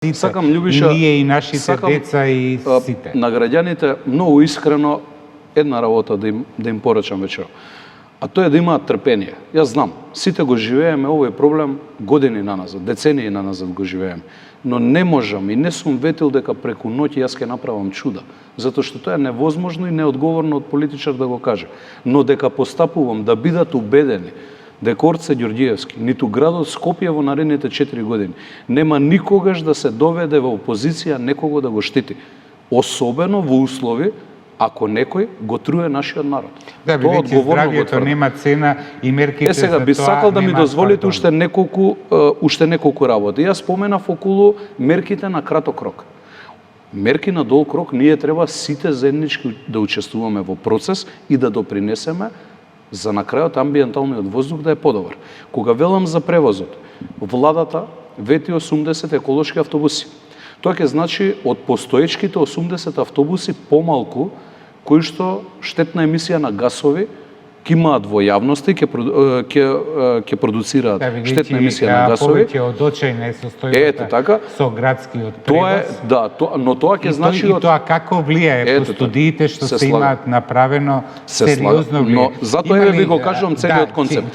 Сакам, Љубиша, ние и нашите деца и сите. На граѓаните многу искрено една работа да им порачам вечер. А тоа е да имаат трпение. Јас знам, сите го живееме овој проблем години наназад, децении наназад го живееме. Но не можам и не сум ветил дека преку ноќ јас ќе направам чуда, затоа што тоа е невозможно и неодговорно од политичар да го каже. Но дека постапувам да бидат убедени дека Орце Ѓорѓиевски, ниту градот Скопје во наредните 4 години, нема никогаш да се доведе во опозиција некого да го штити. Особено во услови ако некој го труе нашиот народ. Да, бидејќи здравјето нема цена и мерките за тоа. Сега би сакал да ми дозволите уште неколку работи. Јас споменав околу мерките на краток рок. Мерки на долг рок, ние треба сите заеднички да учествуваме во процес и да допринесеме за на крајот амбиенталниот воздух да е подобар. Кога велам за превозот, владата вети 80 еколошки автобуси. Тоа ќе значи од постоечките 80 автобуси помалку кои што штетна емисија на гасови ќе имаат во јавноста и ќе продуцираат штетна емисија на гасови. Повеќе од очајна е состојбата со градскиот превоз. Но тоа ќе значи и тоа како влијае по студиите што се имаат направено сериозно влијае. Но затоа ви го кажувам целиот концепт.